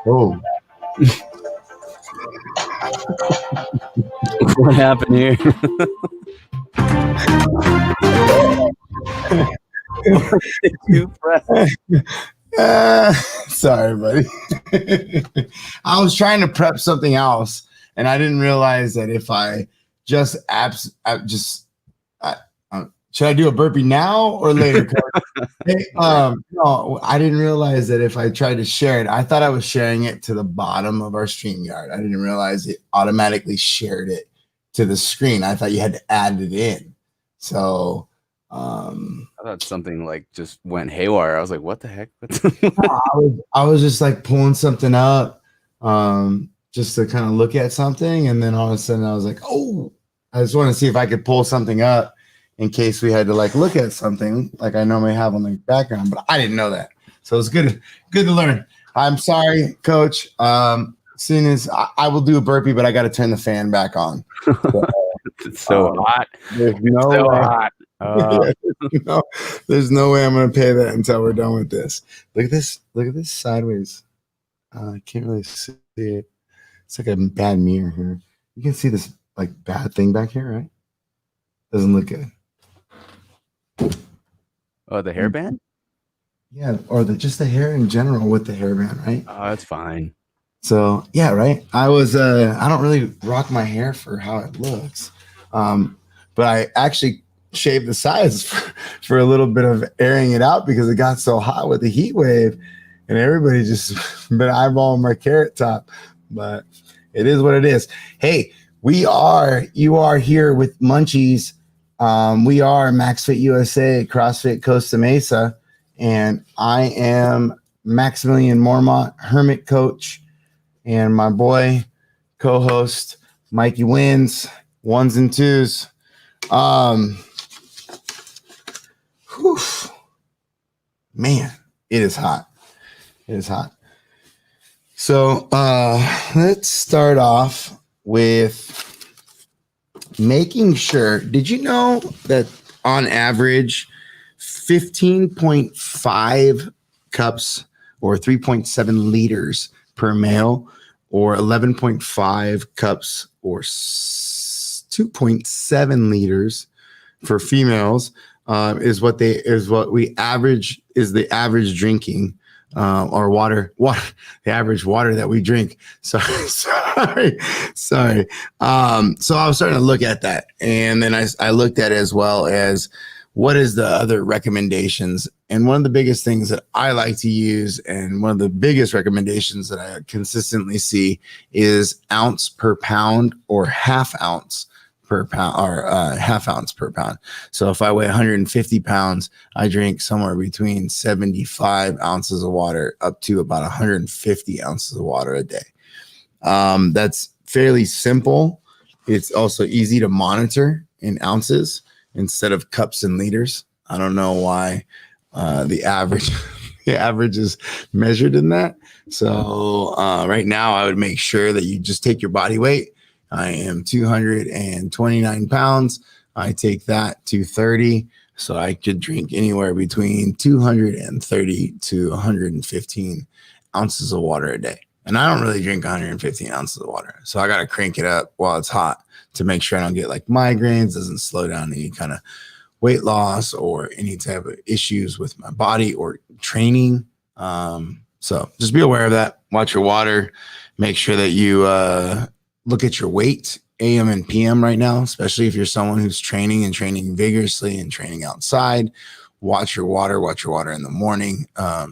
Oh, What happened here? Too fresh. sorry, buddy. I was trying to prep something else, and I didn't realize that if I just should I do a burpee now or later? Hey, no, I didn't realize that if I tried to share it, I thought I was sharing it to the bottom of our StreamYard. I didn't realize it automatically shared it to the screen. I thought you had to add it in. So I thought something like just went haywire. I was like, what the heck? I was just like pulling something up just to kind of look at something. And then all of a sudden I was like, oh, I just want to see if I could pull something up in case we had to like look at something like I normally have on the background, but I didn't know that. So it's good to learn. I'm sorry, Coach. As soon as I will do a burpee, but I got to turn the fan back on. It's so hot. There's no so way. hot. There's no way I'm going to pay that until we're done with this. Look at this. Look at this sideways. I can't really see it. It's like a bad mirror here. You can see this like bad thing back here, right? Doesn't look good. Oh, the hairband? Yeah, or just the hair in general with the hairband, right? Oh, that's fine. So yeah, right. I don't really rock my hair for how it looks, but I actually shaved the sides for a little bit of airing it out because it got so hot with the heat wave, and everybody just been eyeballing my carrot top. But it is what it is. Hey, you are here with Munchies. We are MaxFit USA, CrossFit Costa Mesa, and I am Maximilian Mormont, Hermit Coach, and my boy, co-host, Mikey Wins, ones and twos. Man, it is hot. It is hot. So let's start off with making sure. Did you know that on average, 15.5 cups or 3.7 liters per male, or 11.5 cups or 2.7 liters for females is the average drinking or water, the average water that we drink. Sorry. So I was starting to look at that, and then I looked at it as well as what is the other recommendations. And one of the biggest things that I like to use, and one of the biggest recommendations that I consistently see, is ounce per pound or half ounce per pound, or half ounce per pound. So if I weigh 150 pounds, I drink somewhere between 75 ounces of water up to about 150 ounces of water a day. That's fairly simple. It's also easy to monitor in ounces instead of cups and liters. I don't know why the average is measured in that. So right now I would make sure that you just take your body weight. I am 229 pounds. I take that 230. So I could drink anywhere between 230 to 115 ounces of water a day. And I don't really drink 115 ounces of water. So I got to crank it up while it's hot to make sure I don't get like migraines, doesn't slow down any kind of weight loss or any type of issues with my body or training. So just be aware of that. Watch your water. Make sure that you look at your weight, AM and PM right now, especially if you're someone who's training vigorously and training outside. Watch your water in the morning.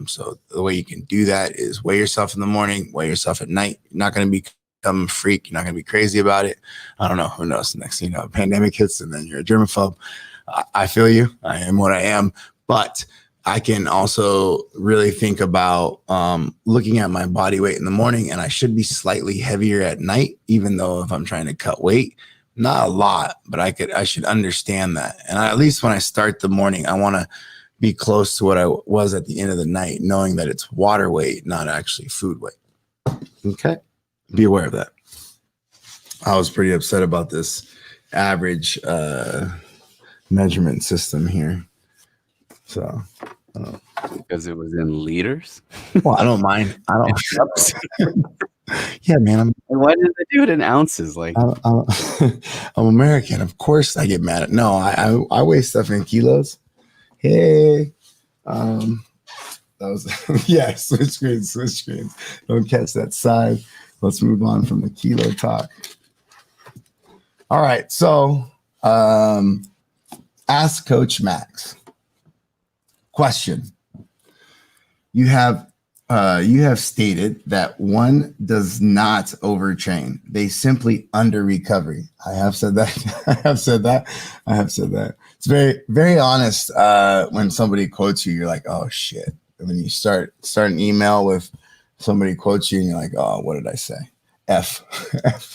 So the way you can do that is weigh yourself in the morning, weigh yourself at night. You're not going to become a freak. You're not going to be crazy about it. I don't know. Who knows? Next thing you know, a pandemic hits and then you're a germaphobe. I feel you. I am what I am. But I can also really think about looking at my body weight in the morning, and I should be slightly heavier at night, even though if I'm trying to cut weight, not a lot, but I should understand that. And at least when I start the morning, I want to be close to what I was at the end of the night, knowing that it's water weight, not actually food weight. Okay. Be aware of that. I was pretty upset about this average measurement system here. So Because it was in liters. Well, I don't mind. I don't. Yeah, man. And why did they do it in ounces? Like, I'm American. Of course, I get mad at. No, I weigh stuff in kilos. Hey, that was yeah. Switch screens. Don't catch that side. Let's move on from the kilo talk. All right, so ask Coach Max. Question. You have stated that one does not overtrain. They simply under recovery. I have said that. I have said that. It's very, very honest. When somebody quotes you, you're like, oh shit. And when you start an email with somebody quotes you and you're like, oh, what did I say? F.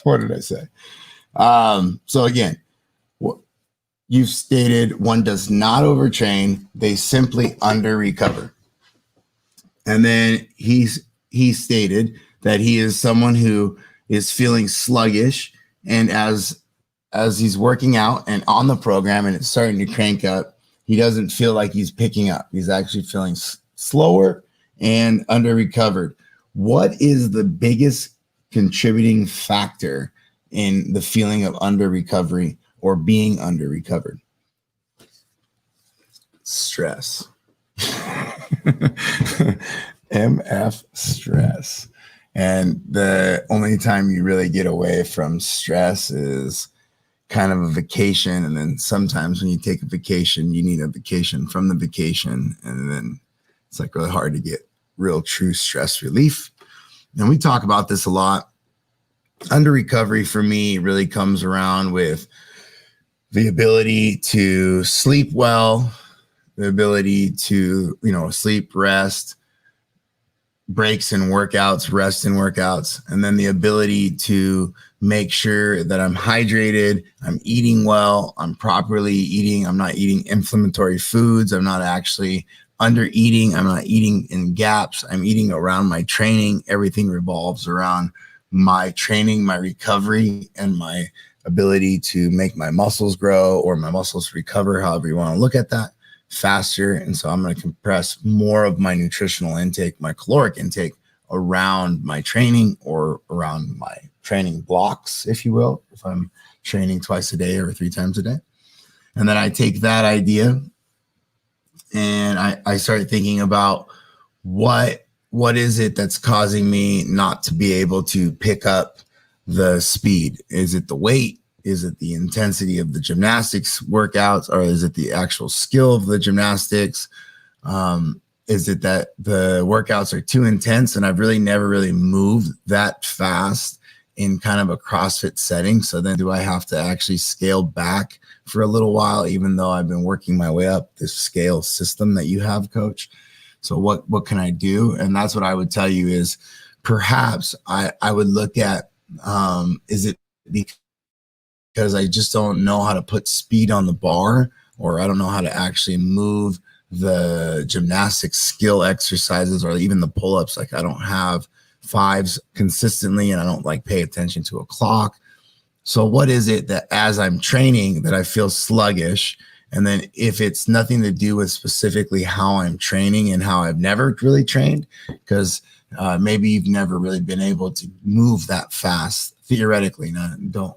What did I say? So again, you've stated one does not overtrain. They simply under recover. And then he stated that he is someone who is feeling sluggish, and as he's working out and on the program and it's starting to crank up, he doesn't feel like he's picking up. He's actually feeling slower and under recovered. What is the biggest contributing factor in the feeling of under recovery or being under recovered? Stress. MF stress. And the only time you really get away from stress is kind of a vacation. And then sometimes when you take a vacation, you need a vacation from the vacation. And then it's like really hard to get real true stress relief. And we talk about this a lot. Under recovery for me really comes around with the ability to sleep well, the ability to, sleep, rest, breaks in workouts, rest in workouts, and then the ability to make sure that I'm hydrated, I'm eating well, I'm properly eating, I'm not eating inflammatory foods, I'm not actually under eating, I'm not eating in gaps, I'm eating around my training. Everything revolves around my training, my recovery, and my ability to make my muscles grow or my muscles recover, however you want to look at that, faster. And so I'm going to compress more of my nutritional intake, my caloric intake around my training or around my training blocks, if you will, if I'm training twice a day or 3 times a day. And then I take that idea and I start thinking about what is it that's causing me not to be able to pick up the speed? Is it the weight? Is it the intensity of the gymnastics workouts, or is it the actual skill of the gymnastics? Is it that the workouts are too intense and I've really never really moved that fast in kind of a CrossFit setting? So then do I have to actually scale back for a little while, even though I've been working my way up this scale system that you have, Coach? So what can I do? And that's what I would tell you is perhaps I would look at, is it because I just don't know how to put speed on the bar, or I don't know how to actually move the gymnastics skill exercises or even the pull-ups? Like I don't have 5s consistently and I don't like pay attention to a clock. So what is it that as I'm training that I feel sluggish? And then if it's nothing to do with specifically how I'm training and how I've never really trained, because maybe you've never really been able to move that fast theoretically. I don't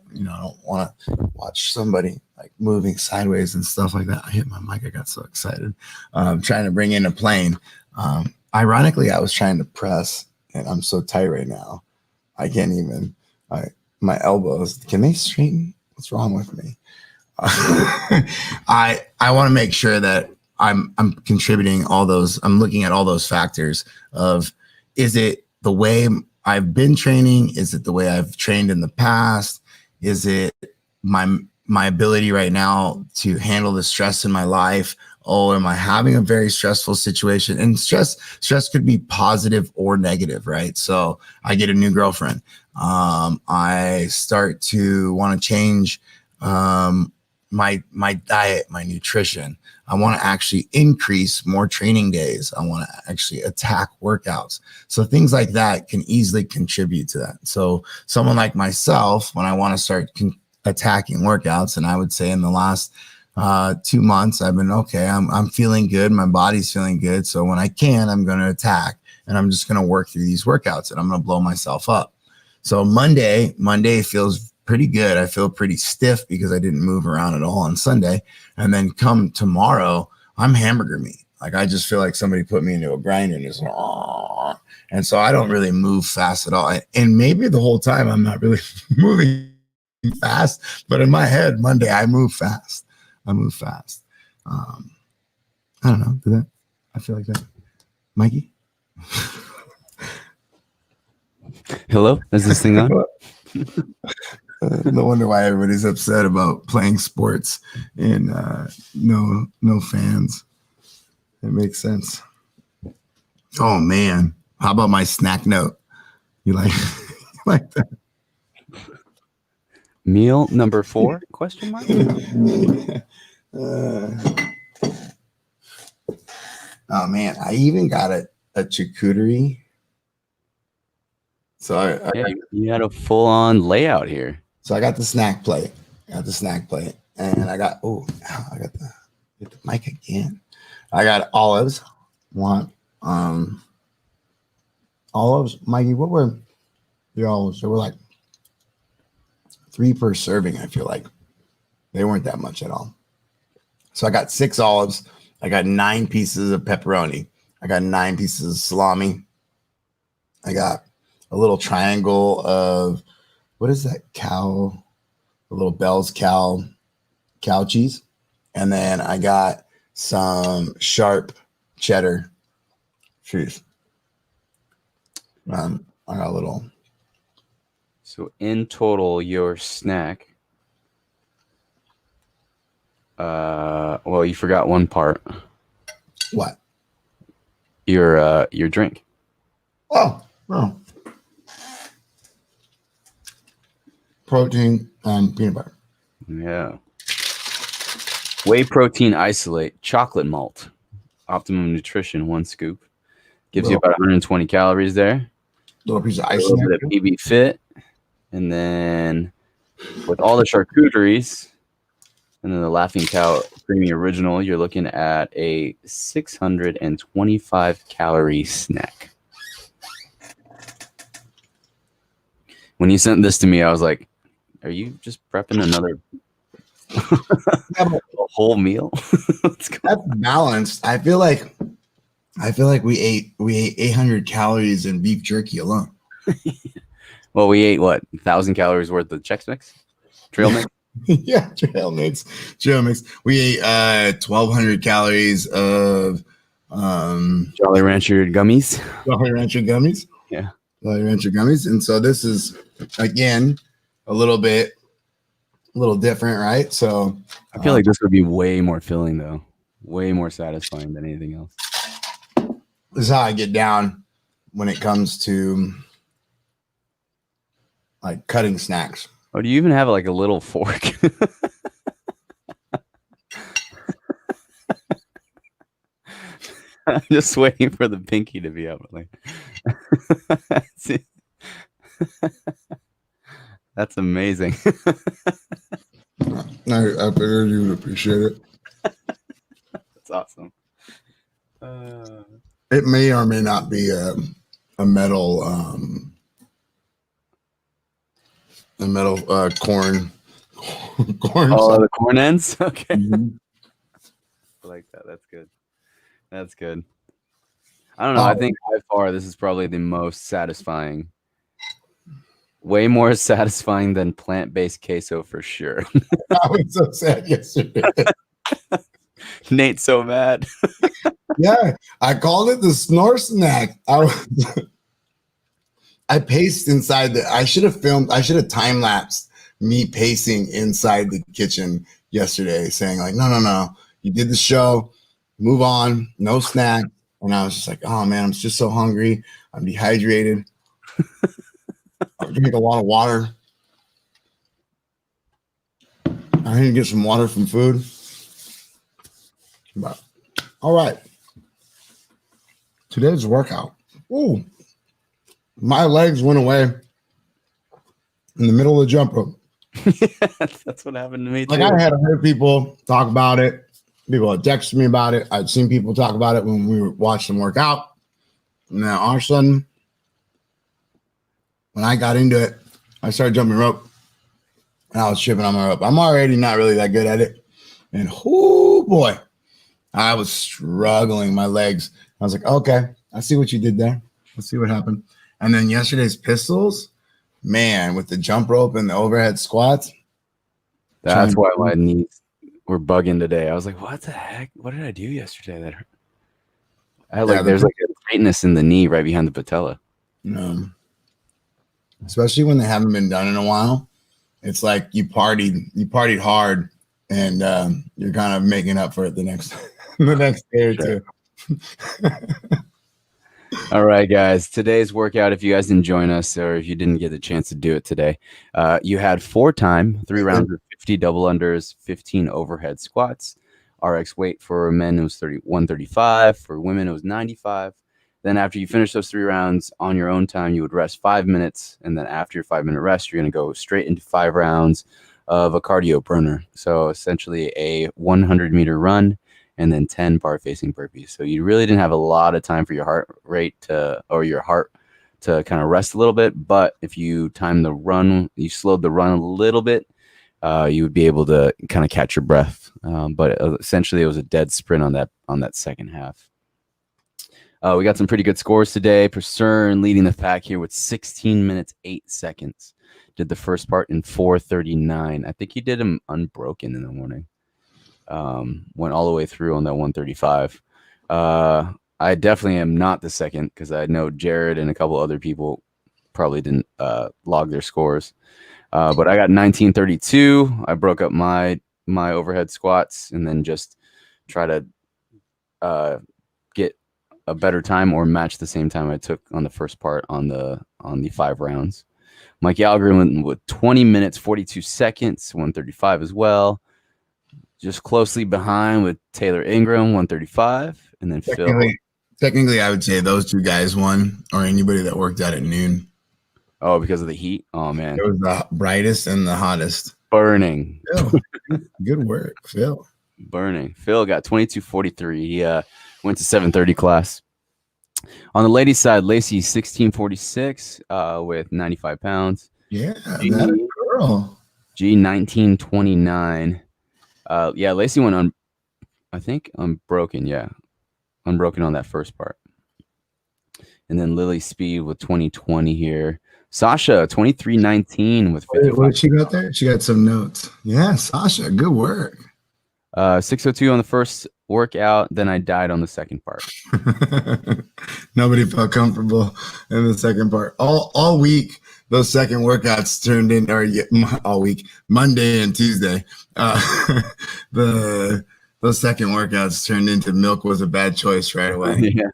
want to watch somebody like moving sideways and stuff like that. I hit my mic. I got so excited. Trying to bring in a plane. Ironically, I was trying to press and I'm so tight right now. I can't even, my elbows, can they straighten? What's wrong with me? I want to make sure that I'm contributing all those. I'm looking at all those factors of, is it the way I've been training? Is it the way I've trained in the past? Is it my ability right now to handle the stress in my life? Oh, am I having a very stressful situation? And stress could be positive or negative, right? So I get a new girlfriend. I start to want to change my diet, my nutrition. I want to actually increase more training days. I want to actually attack workouts. So things like that can easily contribute to that. So someone like myself, when I want to start attacking workouts, and I would say in the last 2 months, I've been okay. I'm feeling good. My body's feeling good. So when I can, I'm going to attack, and I'm just going to work through these workouts, and I'm going to blow myself up. So Monday feels pretty good. I feel pretty stiff because I didn't move around at all on Sunday. And then come tomorrow, I'm hamburger meat. Like I just feel like somebody put me into a grinder and just, and so I don't really move fast at all. And maybe the whole time I'm not really moving fast, but in my head, Monday, I move fast. I don't know. Did that? I feel like that. Mikey? Hello? Is this thing on? No wonder why everybody's upset about playing sports and no fans. It makes sense. Oh man, how about my snack note? You like like that? Meal number 4? Question mark. Oh man, I even got a charcuterie. So you had a full-on layout here. So I got the snack plate. And I got get the mic again. I got olives. Olives. Mikey, what were your olives? They were like 3 per serving, I feel like. They weren't that much at all. So I got 6 olives. I got 9 pieces of pepperoni. I got 9 pieces of salami. I got a little triangle of, what is that cow? A little Bell's cow cheese. And then I got some sharp cheddar cheese. I got a little. So in total, your snack. Well, you forgot one part. What? Your drink. Oh. Protein, peanut butter. Yeah. Whey protein isolate, chocolate malt, optimum nutrition, 1 scoop. Gives you about 120 calories there. Little piece of ice. A little bit of PB Fit. And then with all the charcuteries and then the Laughing Cow Creamy Original, you're looking at a 625 calorie snack. When you sent this to me, I was like, are you just prepping another a whole meal? That's balanced. I feel like we ate 800 calories in beef jerky alone. Well, we ate what, 1,000 calories worth of Chex Mix, trail mix. Yeah, trail mix. We ate 1,200 calories of Jolly Rancher gummies. Yeah, Jolly Rancher gummies. And so this is again a little different, right? So I feel like this would be way more filling, though, way more satisfying than anything else. This is how I get down when it comes to like cutting snacks. Oh, do you even have like a little fork? I'm just waiting for the pinky to be out. Like, that's amazing. I figured you would appreciate it. That's awesome. It may or may not be a metal corn. Oh, the corn ends. Okay. Mm-hmm. I like that. That's good. I don't know. I think by far this is probably the most satisfying. Way more satisfying than plant-based queso for sure. I was so sad yesterday. Nate's so mad. Yeah, I called it the snore snack. I paced inside I should have time lapsed me pacing inside the kitchen yesterday, saying like, no, you did the show, move on, no snack. And I was just like, oh man, I'm just so hungry. I'm dehydrated. I drink a lot of water. I need to get some water from food. But all right. Today's workout. Ooh. My legs went away in the middle of the jump rope. That's what happened to me Like too. I had heard people talk about it. People had texted me about it. I'd seen people talk about it when we were watching them work out. And then all of a sudden, when I got into it, I started jumping rope and I was tripping on my rope. I'm already not really that good at it. And oh boy, I was struggling my legs. I was like, okay, I see what you did there. Let's see what happened. And then yesterday's pistols, man, with the jump rope and the overhead squats. That's why my knees were bugging today. I was like, what the heck? What did I do yesterday that hurt? I had like, there's like a tightness in the knee right behind the patella. Especially when they haven't been done in a while. It's like you partied hard, and you're kind of making up for it the next day or two. All right, guys. Today's workout, if you guys didn't join us or if you didn't get the chance to do it today, you had 4 rounds of 50 double unders, 15 overhead squats. RX weight for men it was 135. For women, it was 95. Then after you finish those 3 rounds on your own time, you would rest 5 minutes. And then after your 5-minute rest, you're going to go straight into 5 rounds of a cardio burner. So essentially a 100-meter run and then 10 bar facing burpees. So you really didn't have a lot of time for your heart rate to kind of rest a little bit. But if you timed the run, you slowed the run a little bit, you would be able to kind of catch your breath. But essentially it was a dead sprint on that second half. We got some pretty good scores today. Purcern leading the pack here with 16 minutes, 8 seconds. Did the first part in 4:39. I think he did him unbroken in the morning. Went all the way through on that 135. I definitely am not the second because I know Jared and a couple other people probably didn't log their scores. But I got 19:32. I broke up my overhead squats and then just try to get a better time or match the same time I took on the first part on the 5 rounds. Mike Yalgren went with 20 minutes, 42 seconds, 135 as well. Just closely behind with Taylor Ingram, 135. And then Technically, I would say those 2 guys won, or anybody that worked out at noon. Oh, because of the heat? Oh, man. It was the brightest and the hottest. Burning. Phil, good work, Phil. Burning. Phil got 22:43. He went to 7:30 class. On the ladies' side, Lacey 16:46 with 95 pounds. Yeah, that girl. G 19:29. Yeah, Lacey went on, I think, unbroken. Yeah, unbroken on that first part. And then Lily Speed with 20:20 here. Sasha 23:19 with 55. What she got there? She got some notes. Yeah, Sasha, good work. 6:02 on the first workout. Then I died on the second part. Nobody felt comfortable in the second part. All week, those second workouts turned in, or all week, Monday and Tuesday, those second workouts turned into milk was a bad choice right away. Yeah.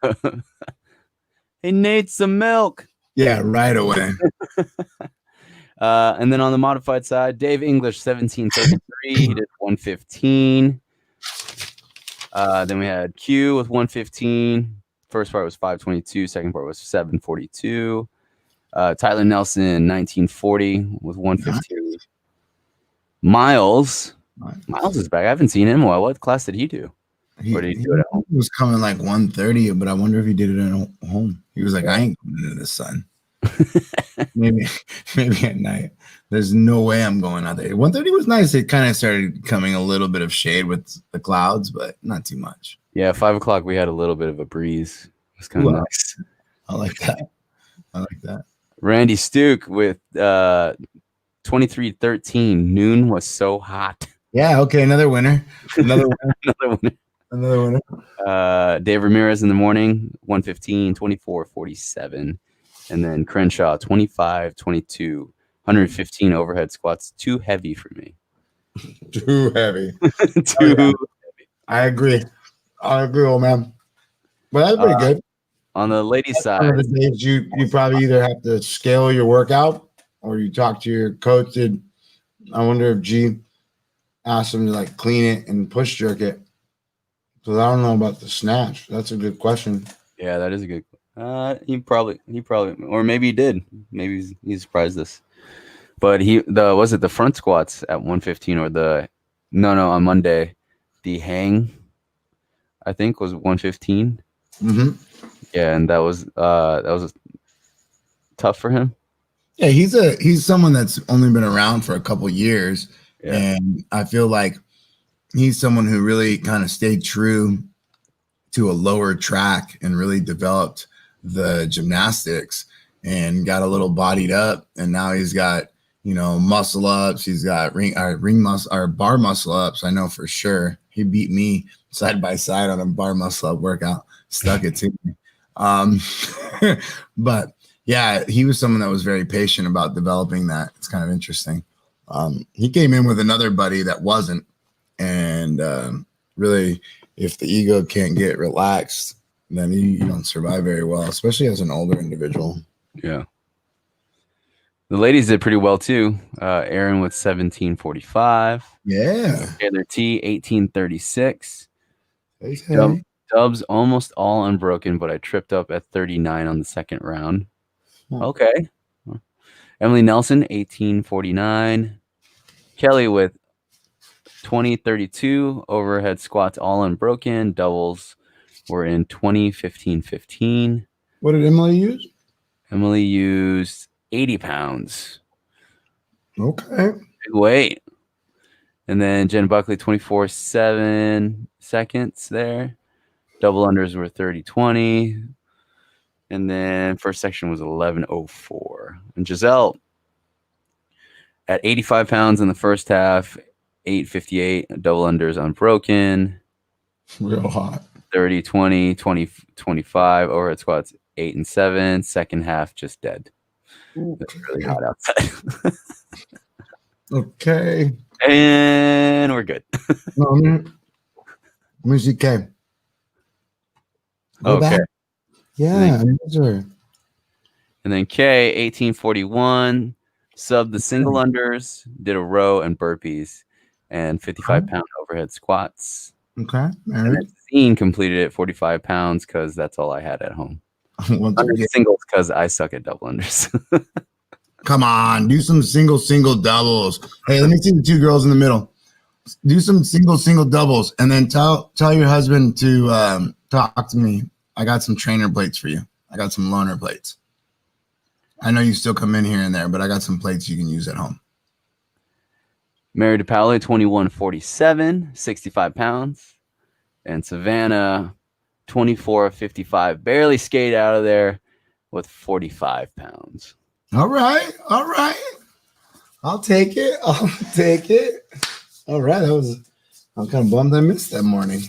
Hey, Nate, some milk. Yeah, right away. And then on the modified side, Dave English 17:33. He did 115. Then we had Q with 115. First part was 522. Second part was 742. Tyler Nelson 1940 with 115. Miles is back. I haven't seen him in a while. What class did he do? Or did he do it at home? He was coming like 130, but I wonder if he did it at home. He was like, I ain't going into the sun. maybe at night. There's no way I'm going out there. 130 was nice. It kind of started coming a little bit of shade with the clouds, but not too much. Yeah, 5 o'clock we had a little bit of a breeze. It was kind of nice. I like that. Randy Stuke with 23:13. Noon was so hot. Yeah, okay, another winner. Another winner. Dave Ramirez in the morning, 115, 24:47. And then Crenshaw, 25:22, 115 overhead squats. Too heavy for me. Too heavy. Heavy. I agree, old man. But that's pretty good. On the ladies' side, you probably either have to scale your workout or you talk to your coach. I wonder if G asked him to like clean it and push jerk it. So I don't know about the snatch. That's a good question. Yeah, that is a good. He probably, or maybe he did. Maybe he surprised us. But the front squats at 115 or on Monday, the hang I think was 115. Mm-hmm. Yeah, and that was tough for him. Yeah, he's someone that's only been around for a couple years, and I feel like he's someone who really kind of stayed true to a lower track and really developed the gymnastics and got a little bodied up, and now he's got muscle ups. He's got ring muscle or bar muscle ups. I know for sure. He beat me side by side on a bar muscle up workout. Stuck it to me. But yeah, he was someone that was very patient about developing that. It's kind of interesting. He came in with another buddy that wasn't, and really, if the ego can't get relaxed, then you don't survive very well, especially as an older individual. Yeah. The ladies did pretty well too. Aaron with 17:45. Yeah. Taylor T 18:36. Okay. Dubs almost all unbroken, but I tripped up at 39 on the second round. Okay. Emily Nelson 18:49. Kelly with 20:32. Overhead squats all unbroken. Doubles were in 20:15:15. What did Emily use? Emily used 80 pounds. Okay. Big weight. And then Jen Buckley 24.7 seconds there. Double unders were 30:20. And then first section was 11:04. And Giselle at 85 pounds in the first half, 8:58. Double unders unbroken. Real hot. 30:20, 20:25. Overhead squats 8 and 7. Second half just dead. It's really hot outside. Okay. And we're good. Let me see K. Okay. Yeah. And then K, 18:41, subbed the single unders, did a row and burpees, and 55-pound overhead squats. Okay. And then Zine completed it 45 pounds because that's all I had at home. Singles because I suck at double unders. Come on, do some single doubles. Hey, let me see the two girls in the middle. Do some single doubles, and then tell your husband to talk to me. I got some trainer plates for you. I got some loaner plates. I know you still come in here and there, but I got some plates you can use at home. Mary DePaolo, 21:47, 65 pounds. And Savannah, 24:55, barely skated out of there with 45 pounds. All right. I'll take it. All right. I'm kind of bummed I missed that morning.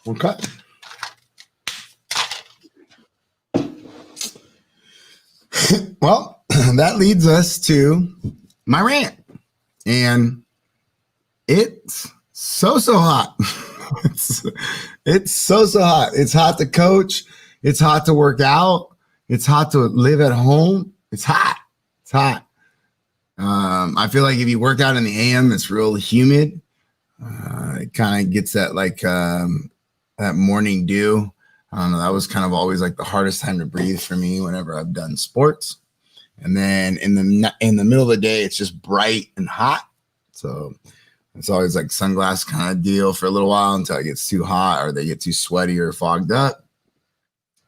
Okay. Well, that leads us to my rant. And it's so hot. It's so hot. It's hot to coach. It's hot to work out. It's hot to live at home. It's hot. I feel like if you work out in the AM, it's real humid. It kind of gets that that morning dew. I don't know. That was kind of always like the hardest time to breathe for me whenever I've done sports. And then in the middle of the day, it's just bright and hot. So it's always like sunglass kind of deal for a little while until it gets too hot or they get too sweaty or fogged up.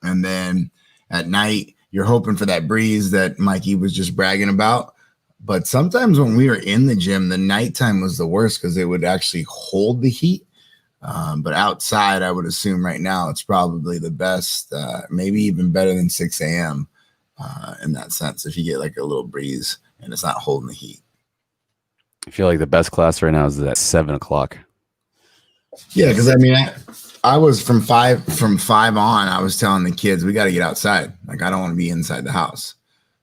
And then at night, you're hoping for that breeze that Mikey was just bragging about. But sometimes when we were in the gym, the nighttime was the worst because it would actually hold the heat. But outside, I would assume right now it's probably the best, maybe even better than 6 a.m. In that sense, if you get like a little breeze and it's not holding the heat. I feel like the best class right now is at 7 o'clock. Yeah, because I mean, I was from five on. I was telling the kids we got to get outside. Like I don't want to be inside the house.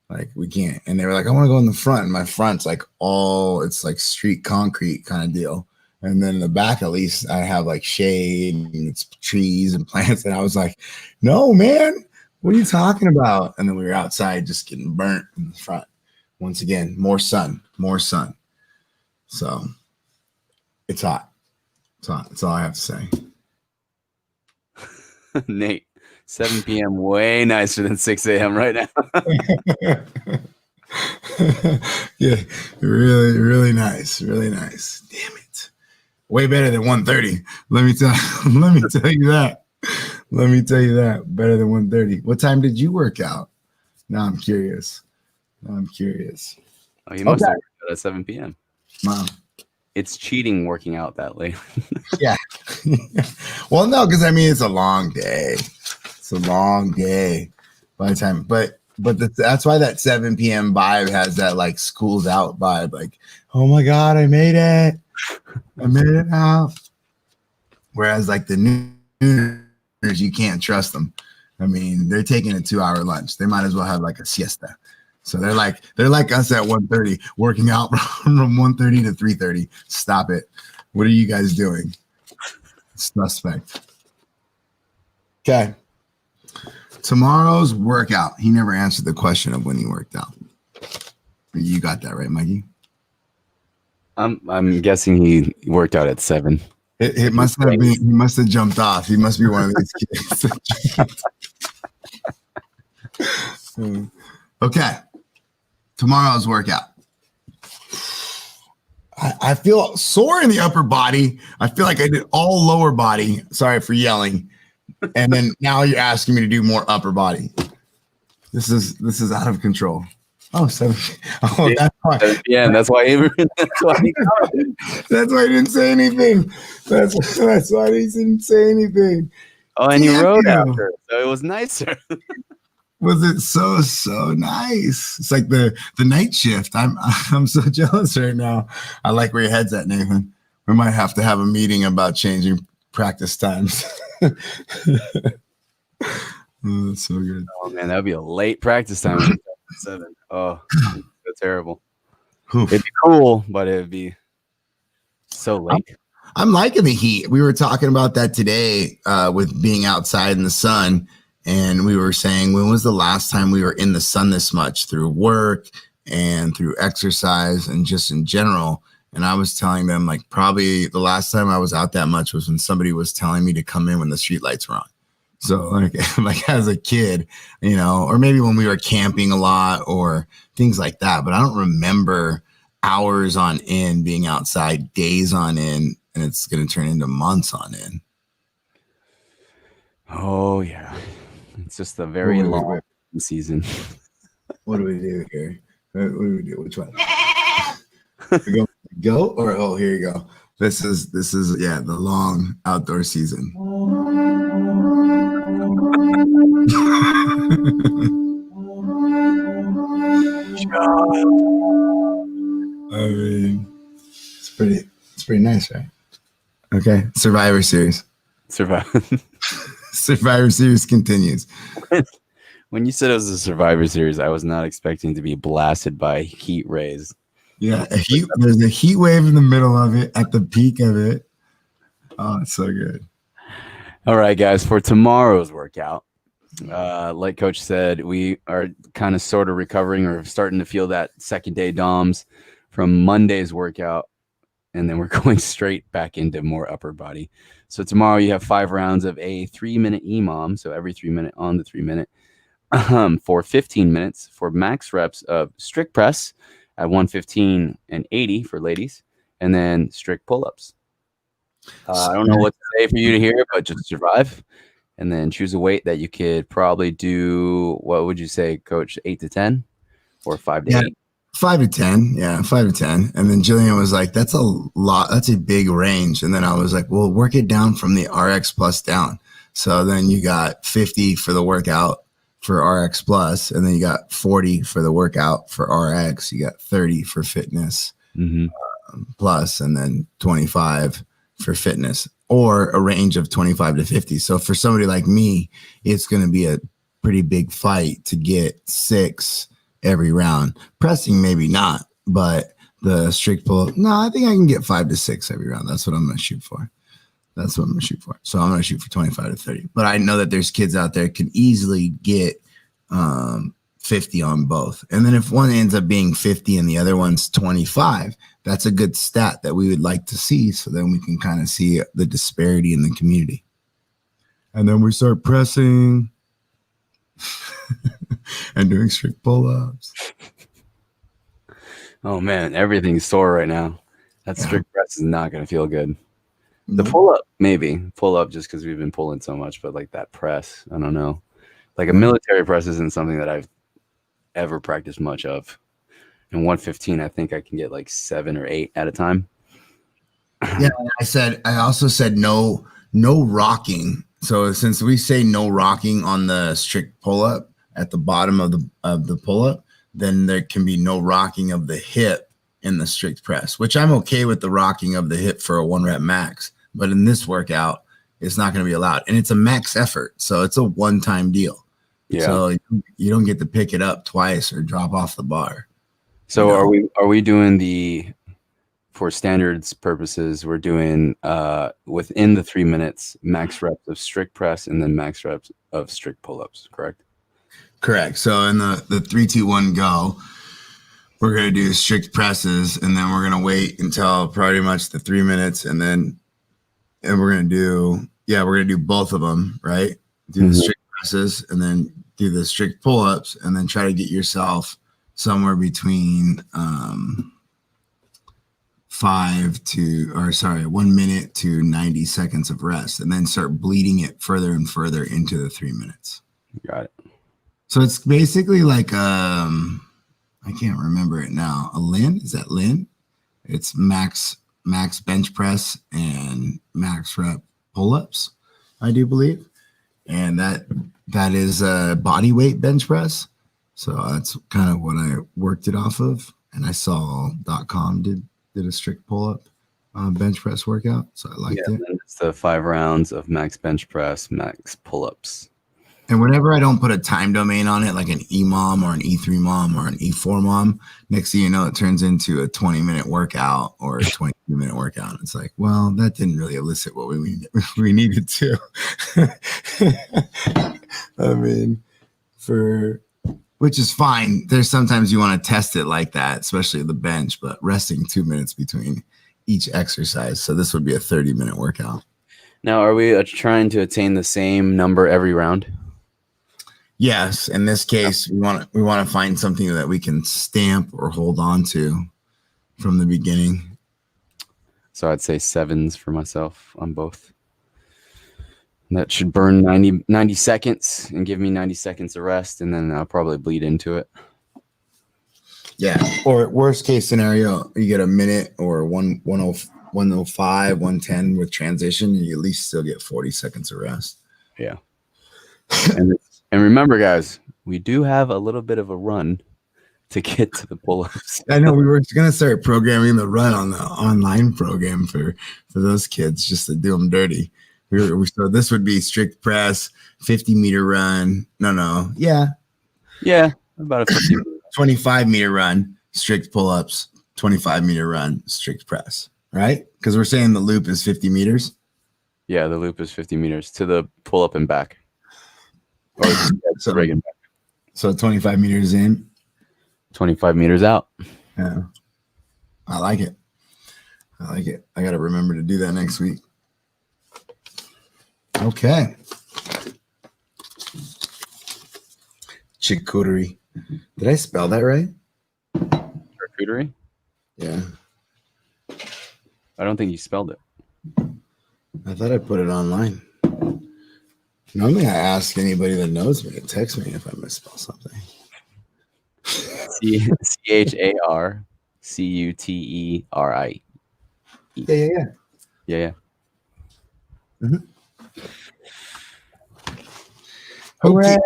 Like we can't. And they were like, I want to go in the front. And my front's like it's like street concrete kind of deal. And then in the back, at least I have like shade and it's trees and plants. And I was like, no, man, what are you talking about? And then we were outside just getting burnt in the front. Once again, more sun. So it's hot. That's all I have to say. Nate, 7 p.m. way nicer than 6 a.m. right now. Yeah, really, really nice, really nice. Damn it, way better than 130. Let me tell, let me tell you that. Let me tell you that. Better than 130. What time did you work out? Now I'm curious. Now I'm curious. Oh, you must have worked out at 7 p.m. Wow. It's cheating working out that late. Yeah. Well, no, because I mean it's a long day. It's a long day by the time, but that's why that 7 p.m. vibe has that like school's out vibe. Like, oh my God, I made it. I made it out. Whereas like the nooners, you can't trust them. I mean, they're taking a 2-hour lunch. They might as well have like a siesta. So they're like us at 1:30, working out from 1:30 to 3:30. Stop it. What are you guys doing? Suspect. Okay. Tomorrow's workout. He never answered the question of when he worked out. You got that right, Mikey? I'm guessing he worked out at 7. It must have been. He must have jumped off. He must be one of these kids. Okay. Tomorrow's workout. I feel sore in the upper body. I feel like I did all lower body. Sorry for yelling. And then now you're asking me to do more upper body. This is out of control. Oh, 7. Oh, that's why. Yeah, that's why he That's why he didn't say anything. That's why he didn't say anything. Oh, and he wrote after, so it was nicer. Was it so nice? It's like the night shift. I'm so jealous right now. I like where your head's at, Nathan. We might have to have a meeting about changing practice times. Oh, that's so good. Oh man, that'd be a late practice time. 7. Oh, that's terrible. Oof. It'd be cool, but it'd be so late. I'm liking the heat. We were talking about that today with being outside in the sun. And we were saying, when was the last time we were in the sun this much through work and through exercise and just in general? And I was telling them, like, probably the last time I was out that much was when somebody was telling me to come in when the streetlights were on. So like as a kid, you know, or maybe when we were camping a lot or things like that. But I don't remember hours on end being outside, days on end, and it's going to turn into months on end. Oh, yeah. It's just a very long season. What do we do here? What do we do? Which one? We go or oh, here you go. This is the long outdoor season. I mean, it's pretty nice, right? Okay, Survivor Series. Survivor Series continues. When you said it was a Survivor Series, I was not expecting to be blasted by heat rays. Yeah, there's a heat wave in the middle of it, at the peak of it. Oh, it's so good. All right, guys, for tomorrow's workout, like Coach said, we are kind of sort of recovering or starting to feel that second day DOMS from Monday's workout, and then we're going straight back into more upper body. So tomorrow you have 5 rounds of a 3-minute EMOM, so every 3 minute on the 3 minute, for 15 minutes for max reps of strict press at 115 and 80 for ladies, and then strict pull-ups. I don't know what to say for you to hear, but just survive, and then choose a weight that you could probably do. What would you say, Coach? 8 to 10 or 5 to 8? 5 to 10. Yeah, 5 to 10. And then Jillian was like, that's a lot. That's a big range. And then I was like, well, work it down from the RX plus down. So then you got 50 for the workout for RX plus, and then you got 40 for the workout for RX. You got 30 for fitness plus, and then 25 for fitness, or a range of 25 to 50. So for somebody like me, it's going to be a pretty big fight to get 6 every round. Pressing, maybe not, but the strict pull, no, I think I can get 5 to 6 every round. That's what I'm going to shoot for. So I'm going to shoot for 25 to 30. But I know that there's kids out there can easily get 50 on both. And then if one ends up being 50 and the other one's 25, that's a good stat that we would like to see. So then we can kind of see the disparity in the community. And then we start pressing and doing strict pull-ups. Oh man, everything's sore right now. That Yeah. strict press is not going to feel good. The Nope. pull up, maybe pull up just because we've been pulling so much, but like that press, I don't know. Like a Yeah. military press isn't something that I've ever practiced much of. And 115, I think I can get like 7 or 8 at a time. Yeah, I also said no rocking. So since we say no rocking on the strict pull up at the bottom of the pull up, then there can be no rocking of the hip in the strict press, which I'm okay with the rocking of the hip for a 1 rep max. But in this workout, it's not going to be allowed. And it's a max effort. So it's a one-time deal. Yeah. So you don't get to pick it up twice or drop off the bar. So are we doing for standards purposes, we're doing within the 3 minutes max reps of strict press and then max reps of strict pull-ups, correct? Correct. So in the 3, 2, 1 go, we're going to do strict presses, and then we're going to wait until pretty much the 3 minutes, and we're going to do both of them, right? Do the strict presses and then do the strict pull-ups, and then try to get yourself somewhere between 1 minute to 90 seconds of rest, and then start bleeding it further and further into the 3 minutes. Got it. So it's basically like I can't remember it now. A Lin? Is that Lin? It's max bench press and max rep pull-ups, I do believe. And that is a body weight bench press. So that's kind of what I worked it off of. And I saw .com did a strict pull-up bench press workout. So I liked it. It's the 5 rounds of max bench press, max pull-ups. And whenever I don't put a time domain on it, like an E-mom or an E3 mom or an E4 mom, next thing you know, it turns into a 20-minute workout or a 22-minute workout. It's like, well, that didn't really elicit what we needed to. I mean, which is fine. There's sometimes you want to test it like that, especially the bench, but resting 2 minutes between each exercise. So this would be a 30-minute workout. Now, are we trying to attain the same number every round? Yes, in this case, we want to find something that we can stamp or hold on to from the beginning. So I'd say 7s for myself on both. That should burn 90 seconds and give me 90 seconds of rest, and then I'll probably bleed into it. Yeah, or worst case scenario, you get a minute or 105, 110 with transition, and you at least still get 40 seconds of rest. Yeah. And remember, guys, we do have a little bit of a run to get to the pull-ups. I know we were going to start programming the run on the online program for those kids just to do them dirty. So this would be strict press, 50-meter run. Yeah, about a 50 25-meter run, strict pull-ups, 25-meter run, strict press, right? Because we're saying the loop is 50 meters. Yeah, the loop is 50 meters to the pull-up and back. Or So rig and back. So 25 meters in, 25 meters out. Yeah, I like it. I got to remember to do that next week. Okay. Charcuterie. Did I spell that right? Charcuterie? Yeah. I don't think you spelled it. I thought I put it online. Normally I ask anybody that knows me to text me if I misspell something. CharCuterie. Yeah. Mm-hmm. Hooray!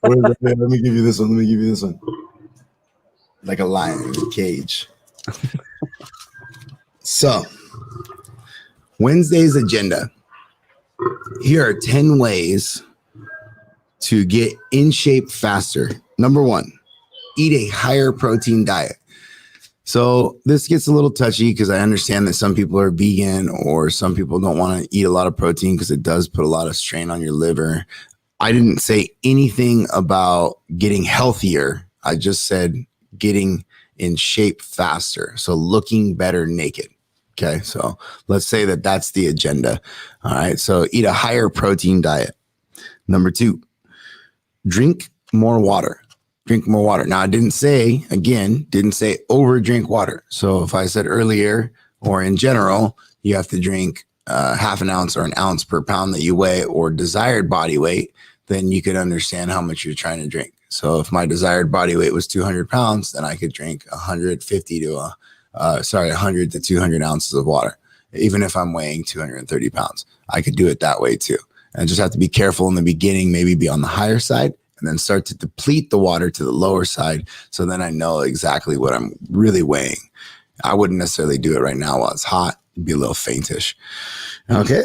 Let me give you this one. Like a lion in a cage. So, Wednesday's agenda. Here are 10 ways to get in shape faster. Number 1, eat a higher protein diet. So this gets a little touchy because I understand that some people are vegan or some people don't want to eat a lot of protein because it does put a lot of strain on your liver. I didn't say anything about getting healthier. I just said getting in shape faster. So looking better naked. Okay. So let's say that that's the agenda. All right. So eat a higher protein diet. Number 2, drink more water. drink more water. Now, I didn't say over drink water. So if I said earlier or in general, you have to drink half an ounce or an ounce per pound that you weigh or desired body weight, then you could understand how much you're trying to drink. So if my desired body weight was 200 pounds, then I could drink 100 to 200 ounces of water. Even if I'm weighing 230 pounds, I could do it that way too. And just have to be careful in the beginning, maybe be on the higher side and then start to deplete the water to the lower side. So then I know exactly what I'm really weighing. I wouldn't necessarily do it right now while it's hot. It'd be a little faintish. Okay.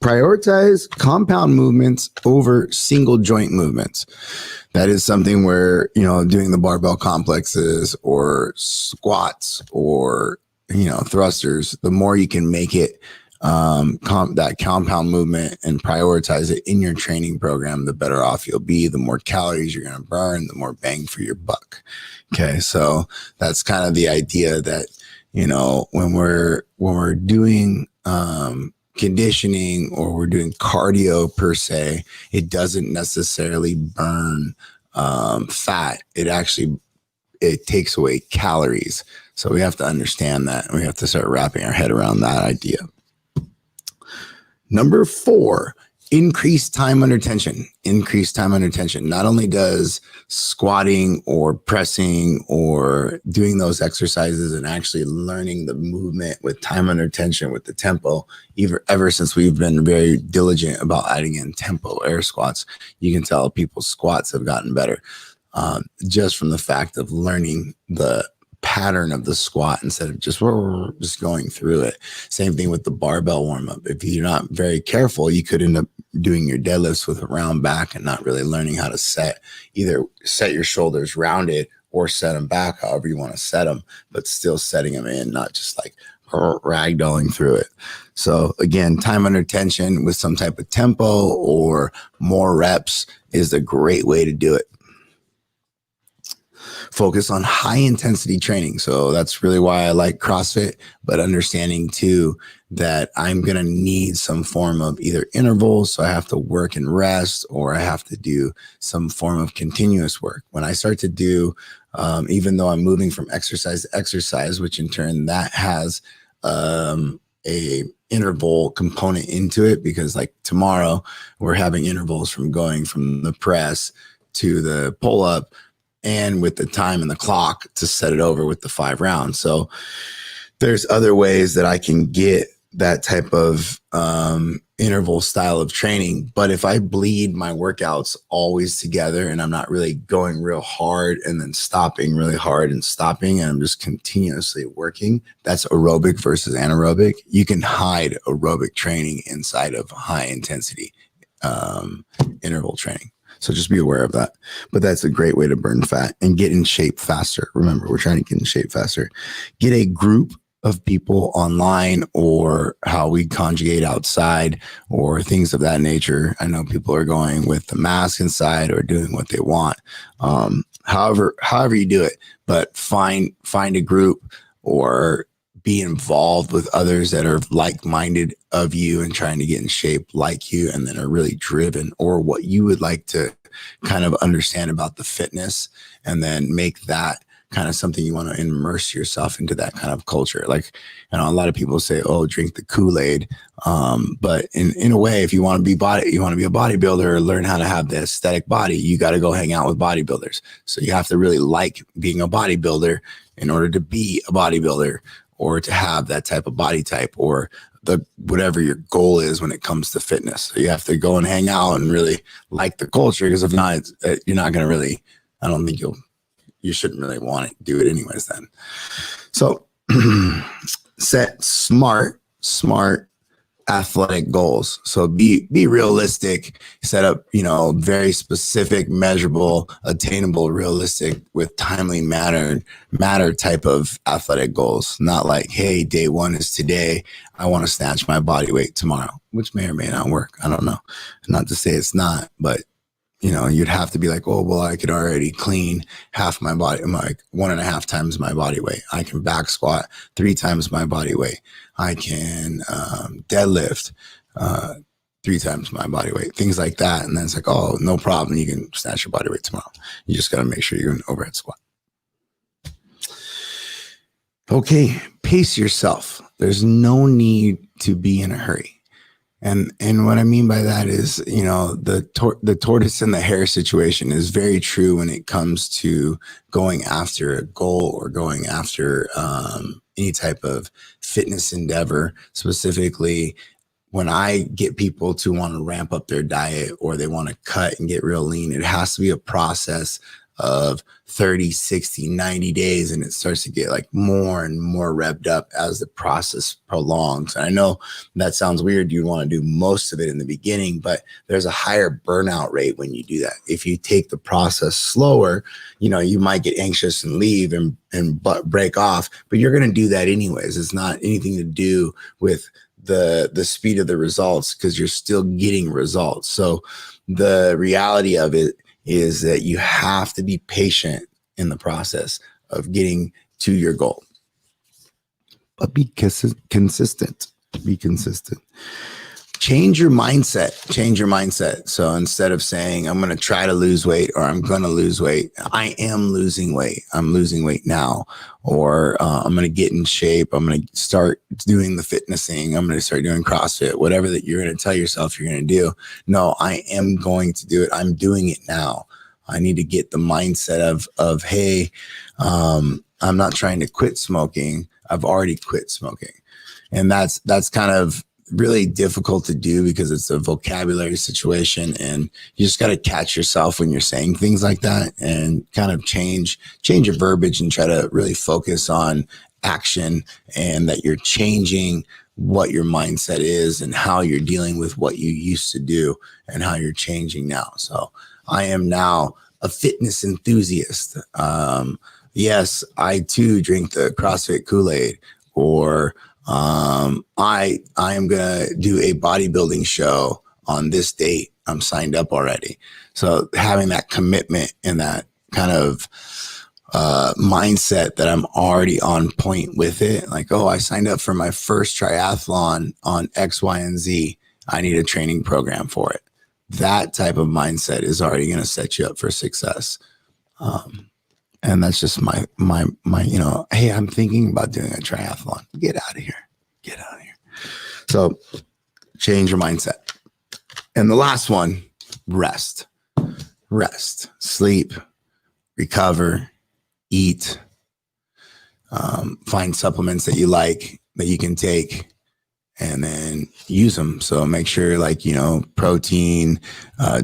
Prioritize compound movements over single joint movements. That is something where, doing the barbell complexes or squats or, thrusters, the more you can make it that compound movement and prioritize it in your training program, the better off you'll be, the more calories you're going to burn, the more bang for your buck. Okay. So that's kind of the idea that, when we're doing, conditioning or we're doing cardio per se, it doesn't necessarily burn, fat. It takes away calories. So we have to understand that. We have to start wrapping our head around that idea. Number 4, increase time under tension. Increase time under tension. Not only does squatting or pressing or doing those exercises and actually learning the movement with time under tension with the tempo, ever since we've been very diligent about adding in tempo air squats, you can tell people's squats have gotten better just from the fact of learning the pattern of the squat instead of just going through it. Same thing with the barbell warm-up. If you're not very careful, you could end up doing your deadlifts with a round back and not really learning how to either set your shoulders rounded or set them back, however you want to set them, but still setting them in, not just like ragdolling through it. So again, time under tension with some type of tempo or more reps is a great way to do it. Focus on high intensity training. So that's really why I like CrossFit, but understanding too that I'm going to need some form of either intervals. So I have to work and rest, or I have to do some form of continuous work. When I start to do, even though I'm moving from exercise to exercise, which in turn that has a interval component into it, because like tomorrow we're having intervals from going from the press to the pull up, and with the time and the clock to set it over with the 5 rounds. So there's other ways that I can get that type of interval style of training. But if I bleed my workouts always together and I'm not really going real hard and then stopping really hard and stopping, and I'm just continuously working, that's aerobic versus anaerobic. You can hide aerobic training inside of high intensity interval training. So just be aware of that. But that's a great way to burn fat and get in shape faster. Remember, we're trying to get in shape faster. Get a group of people online, or how we conjugate outside, or things of that nature. I know people are going with the mask inside or doing what they want. However you do it, but find a group or be involved with others that are like-minded of you and trying to get in shape like you, and then are really driven, or what you would like to kind of understand about the fitness, and then make that kind of something you want to immerse yourself into, that kind of culture. Like, a lot of people say, oh, drink the Kool-Aid. But in a way, if you want to be a bodybuilder or learn how to have the aesthetic body, you got to go hang out with bodybuilders. So you have to really like being a bodybuilder in order to be a bodybuilder, or to have that type of body type, or whatever your goal is when it comes to fitness. So you have to go and hang out and really like the culture, because if not, you're not going to really, I don't think you shouldn't really want to do it anyways then. So set smart athletic goals. So be realistic, set up, very specific, measurable, attainable, realistic, with timely matter type of athletic goals. Not like, hey, day 1 is today, I want to snatch my body weight tomorrow, which may or may not work. I don't know. Not to say it's not, but you'd have to be like, oh, well, I could already clean half my body. I'm like 1.5 times my body weight. I can back squat 3 times my body weight. I can deadlift 3 times my body weight, things like that. And then it's like, oh, no problem. You can snatch your body weight tomorrow. You just got to make sure you're an overhead squat. Okay. Pace yourself. There's no need to be in a hurry. And what I mean by that is, you know, the tortoise and the hare situation is very true when it comes to going after a goal or going after any type of fitness endeavor. Specifically, when I get people to want to ramp up their diet or they want to cut and get real lean, it has to be a process of 30, 60, 90 days. And it starts to get like more and more revved up as the process prolongs. And I know that sounds weird. You want to do most of it in the beginning, but there's a higher burnout rate when you do that. If you take the process slower, you know, you might get anxious and leave and break off, but you're going to do that anyways. It's not anything to do with the speed of the results, because you're still getting results. So the reality of it is that you have to be patient in the process of getting to your goal. But be consistent. Be consistent. Change your mindset. Change your mindset. So instead of saying, I'm going to try to lose weight or I'm going to lose weight, I am losing weight. I'm losing weight now. Or I'm going to get in shape. I'm going to start doing the fitness thing. I'm going to start doing CrossFit, whatever that you're going to tell yourself you're going to do. No, I am going to do it. I'm doing it now. I need to get the mindset of hey, I'm not trying to quit smoking. I've already quit smoking. And that's kind of really difficult to do because it's a vocabulary situation, and you just got to catch yourself when you're saying things like that and kind of change your verbiage and try to really focus on action, and that you're changing what your mindset is and how you're dealing with what you used to do and how you're changing now. So I am now a fitness enthusiast. Yes, I too drink the CrossFit Kool-Aid, or I am going to do a bodybuilding show on this date. I'm signed up already. So having that commitment and that kind of mindset that I'm already on point with it. Like, oh, I signed up for my first triathlon on X, Y, and Z. I need a training program for it. That type of mindset is already going to set you up for success. And that's just my, you know, hey, I'm thinking about doing a triathlon. Get out of here. Get out of here. So change your mindset. And the last one, rest, sleep, recover, eat, find supplements that you like that you can take, and then use them. So make sure, like, you know, protein,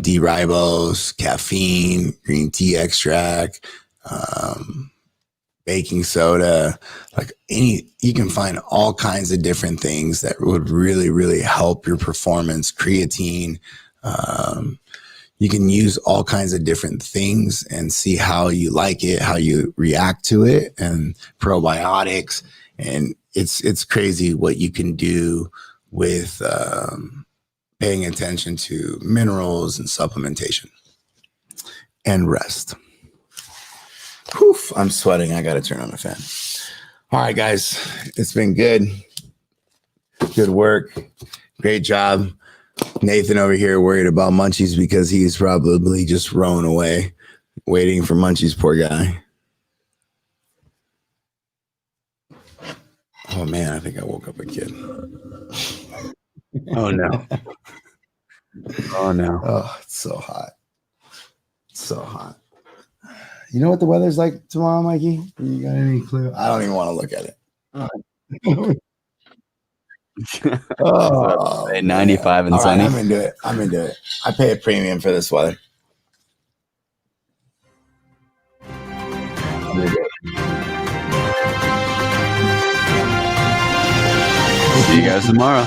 D-ribose, caffeine, green tea extract, baking soda, like you can find all kinds of different things that would really, really help your performance. Creatine, you can use all kinds of different things and see how you like it, how you react to it, and probiotics. And it's crazy what you can do with paying attention to minerals and supplementation and rest. Whew, I'm sweating. I got to turn on the fan. All right, guys, it's been good. Good work. Great job. Nathan over here worried about Munchies because he's probably just rowing away, waiting for Munchies, poor guy. Oh, man, I think I woke up a kid. Oh, no. Oh, no. Oh, it's so hot. It's so hot. You know what the weather's like tomorrow, Mikey? You got any clue? I don't even want to look at it. Oh, 95 and all sunny. right, I'm into it. I pay a premium for this weather. See you guys tomorrow.